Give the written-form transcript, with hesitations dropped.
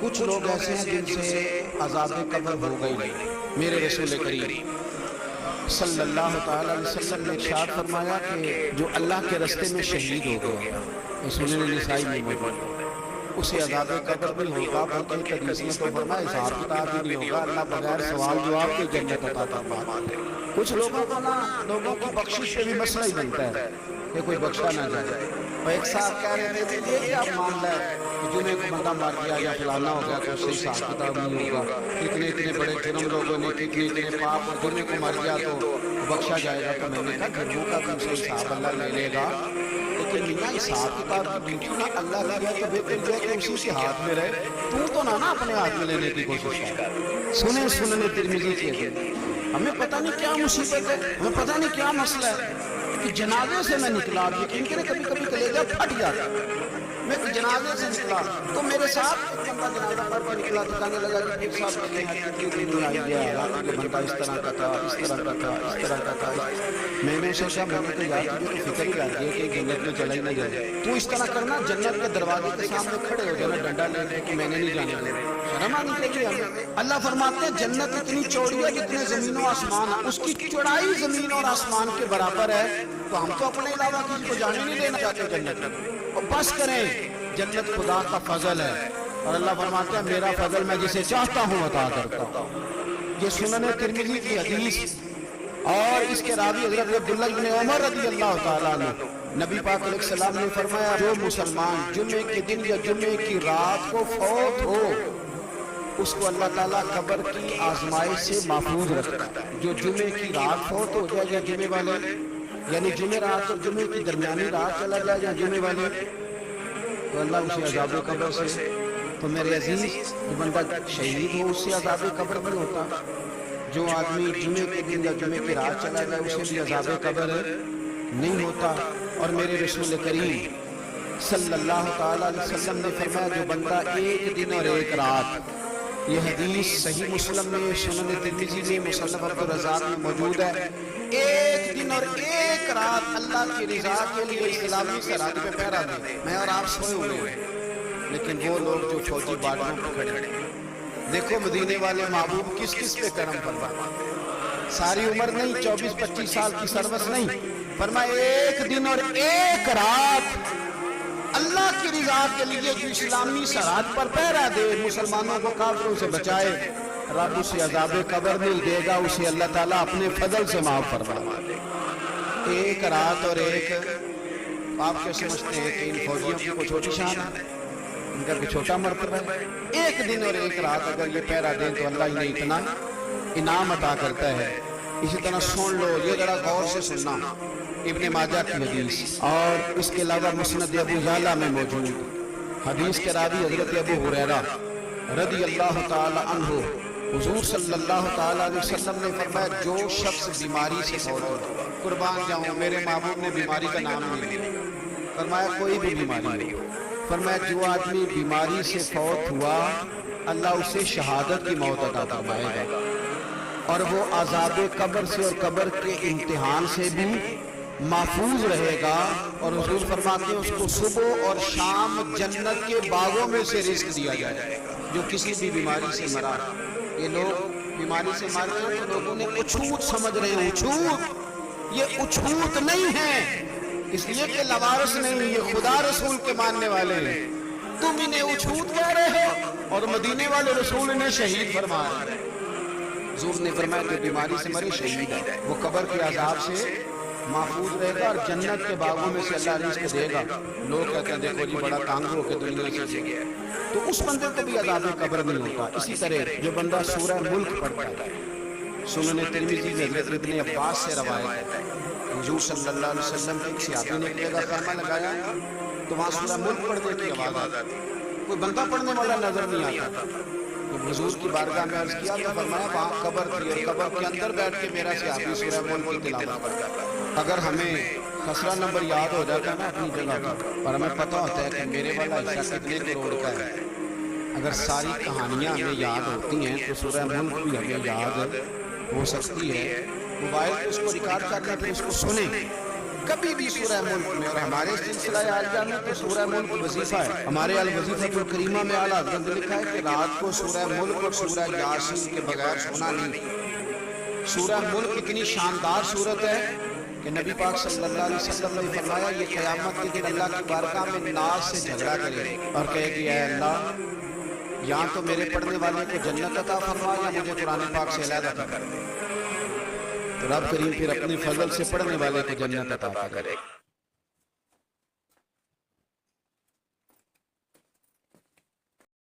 کچھ لوگ ایسے ہیں جن سے عذاب قبر ہو گئی نہیں۔ میرے رسول کریم صلی اللہ تعالی علیہ وسلم نے ارشاد فرمایا کہ جو اللہ کے راستے میں شہید ہو گیا، سنن نسائی میں موجود ہے، اسے عذاب قبر بھی ہوگا، بلکہ حدیث میں تو فرمایا حساب کتاب بھی نہیں ہوگا، اللہ بغیر سوال جواب کے جنت عطا فرماتا ہے۔ کچھ لوگوں کو نا لوگوں کی بخشش پہ بھی مسئلہ ہی بنتا ہے کہ کوئی بخشا نہ جائے۔ اور ایک صاحب کہہ رہے تھے یہ کیا معاملہ ہے کہ جنہیں کو بندہ مار گیا یا فلانا ہو گیا تو اس سے حساب کتاب نہیں ہوگا، اتنے بڑے جرم لوگوں نے اتنے پاپ اور جنہیں کو مر گیا تو بخشا جائے گا۔ تو میں نے کہا جرموں کا بھی اسے حساب اللہ لے لے گا، لیکن میاں حساب کتاب کی ڈیوٹی نہ اللہ کیا تو بہتر جو ہے کہ اسی کے ہاتھ میں رہے، تو نہ اپنے ہاتھ میں لینے کی کوشش کر۔ سنن ترمذی کی ہمیں پتہ نہیں کیا مصیبت ہے، ہمیں پتہ نہیں کیا مسئلہ ہے کہ جنازے سے میں نکلا، یقین کرے کبھی کبھی کلیجہ پھٹ جاتا، میں جنازے سے نکلا تو میرے ساتھ ایک بندہ جنازہ پڑھ کے نکلا تو کہنے لگا کہ پھر صاحب کتنی دن آئی ہے، حالانکہ کہ بندہ اس طرح کا تھا، اس طرح کا تھا، اس طرح کا تھا۔ میں نے سوچا میں نے تو یاد تجھے تو فکر ہی کر دیا کہ جنت میں چلا ہی نہ جائے، تو اس طرح کرنا جنت کے دروازے کے سامنے کھڑے ہو جانا ڈنڈا لے کے کہ میں نے نہیں جانے دینا۔ شرم آنی چاہیے ہمیں۔ اللہ فرماتے ہیں جنت اتنی چوڑی ہے جتنے زمین و آسمان ہے، اس کی چوڑائی زمین اور آسمان کے برابر ہے، تو ہم تو اپنے علاوہ کسی کو جانے نہیں دینا چاہتے جنت میں۔ اور بس کریں، جنت خدا کا فضل ہے، اور اللہ فرماتے ہیں میرا فضل میں جسے چاہتا ہوں عطا کرتا ہوں۔ یہ سنن ترمذی کی حدیث، اور اس کے راوی حضرت عبداللہ بن عمر رضی اللہ تعالیٰ عنہ، نبی پاک علیہ السلام نے فرمایا جو مسلمان جمعے کے دن یا جمعے کی رات کو فوت ہو اس کو اللہ تعالیٰ قبر کی آزمائش سے محفوظ رکھتا ہے۔ جو جمعے کی رات فوت ہو جائے یا جمعے والے یعنی جمعے رات اور جمعے کی درمیانی رات چلا جائے یا جمعے والے، تو اللہ اسے عذاب قبر سے، تو میرے عزیز جو بندہ شہید ہو اس سے عذاب قبر بھی ہوتا، جو آدمی جمعے کے دن یا جمعے کی رات چلا جائے اسے بھی عذاب قبر نہیں ہوتا۔ اور میرے رسول کریم صلی اللہ تعالیٰ علیہ وسلم نے فرمایا جو بندہ ایک دن اور ایک رات، یہ حدیث صحیح مسلم میں، سنن ترمذی میں، مصنف عبدالرزاق میں موجود ہے، ایک دن اور ایک رات اللہ کی رضا کے لیے اسلامی سرحد پہ پہرا دے، میں اور آپ سوئے ہوئے ہیں، لیکن وہ لوگ جو فوجی باڑوں پہ کھڑے ہیں، دیکھو مدینے والے محبوب کس کس پہ کرم فرماتے، ساری عمر نہیں، 24-25 سال کی سروس نہیں، فرمایا ایک دن اور ایک رات اللہ کی رضا کے لیے جو اسلامی سرحد پر پہرا دے، مسلمانوں کو کافروں سے بچائے، رب اسے عذاب قبر نہیں دے گا، اسے اللہ تعالیٰ اپنے فضل سے معاف فرما دے۔ ایک رات اور ایک، آپ کیا سمجھتے ہیں کہ ان فوجیوں کی کوئی چھوٹی شان ہے، ان کا کوئی چھوٹا مرتبہ ہے؟ ایک دن اور ایک رات اگر یہ پہرا دیں تو اللہ انہیں اتنا انعام عطا کرتا ہے۔ اسی طرح سن لو، یہ ذرا غور سے سننا، ابن ماجہ کی حدیث، اور اس کے علاوہ مسند ابو یعلا میں موجود حدیث کے راوی حضرت ابو ہریرہ رضی اللہ تعالی عنہ، حضور صلی اللہ تعالی علیہ وسلم نے فرمایا جو شخص بیماری سے فوت ہو، قربان جاؤں میرے محبوب نے بیماری کا نام نہیں لیا، فرمایا کوئی بھی بیماری نہیں، فرمایا جو آدمی بیماری سے فوت ہوا اللہ اسے شہادت کی موت عطا فرمائے گا، اور وہ عذاب قبر سے اور قبر کے امتحان سے بھی محفوظ رہے گا، اور حضور فرماتے ہیں اس کو صبح اور شام جنت کے باغوں میں سے رزق دیا جائے گا۔ جو کسی بھی بیماری سے مرا، یہ لوگ بیماری سے مر رہے ہیں تو لوگوں نے اچھوت سمجھ رہے ہیں، اچھوت، یہ اچھوت نہیں ہے، اس لیے کہ لوارث نہیں، یہ خدا رسول کے ماننے والے ہیں، تم انہیں اچھوت کہہ رہے ہو، اور مدینے والے رسول انہیں شہید فرما رہے ہیں۔ حضور نے فرمایا کہ بیماری سے مرے شہید ہے، وہ قبر کے عذاب سے محفوظ رہے گا اور جنت کے باغوں میں سے اللہ رزق دے گا۔ لوگ کہتے ہیں دیکھو جی بڑا تانگ ہو کے دنیا سے گیا ہے، تو اس بندے کو بھی عذاب قبر نہیں ہوتا۔ اسی طرح جو بندہ سورہ ملک پڑھتا ہے، سنن ترمذی میں حضرت ابن عباس سے روایت ہے، حضور صلی اللہ علیہ وسلم کے ایک صحابی نے ایک جگہ خیمہ لگایا تو وہاں سورہ ملک پڑھنے کی آواز آتی، کوئی بندہ پڑھنے والا نظر نہیں آتا، تو حضور کی بارگاہ میں عرض کیا تو فرمایا وہاں قبر تھی اور قبر کے اندر بیٹھ کے میرا صحابی سورہ ملک کی تلاوت کرتا ہے۔ اگر ہمیں خسرہ نمبر یاد ہو جاتا ہے نا اپنی جگہ کا، اور ہمیں پتہ ہوتا ہے کہ میرے والا حصہ کتنے کروڑ کا ہے، اگر ساری کہانیاں ہمیں یاد ہوتی ہیں تو سورہ ملک بھی ہمیں یاد ہو سکتی ہے۔ موبائل پہ اس کو ریکارڈ کر کے پھر اس کو سنیں، کبھی بھی سورہ ملک میں، اور ہمارے سلسلہ عالیہ میں تو سورہ ملک وظیفہ ہے. ہمارے الوظیفۃ الکریمہ میں اعلیٰ حضرت نے لکھا ہے کہ رات کو سورہ ملک اور سورہ یاسین کے بغیر سونا نہیں. سورہ ملک اتنی شاندار صورت ہے کہ نبی پاک صلی اللہ علیہ وسلم نے فرمایا یہ قیامت کے دن اللہ کی بارگاہ میں ناز سے جھگڑا کرے اور کہے کہ اے اللہ، یہاں تو میرے پڑھنے والے کو جنت عطا فرما یا مجھے قرآن پاک سے علیحدہ کر دے. تو رب کریم پھر اپنے فضل سے پڑھنے والے کو جنت عطا کرے.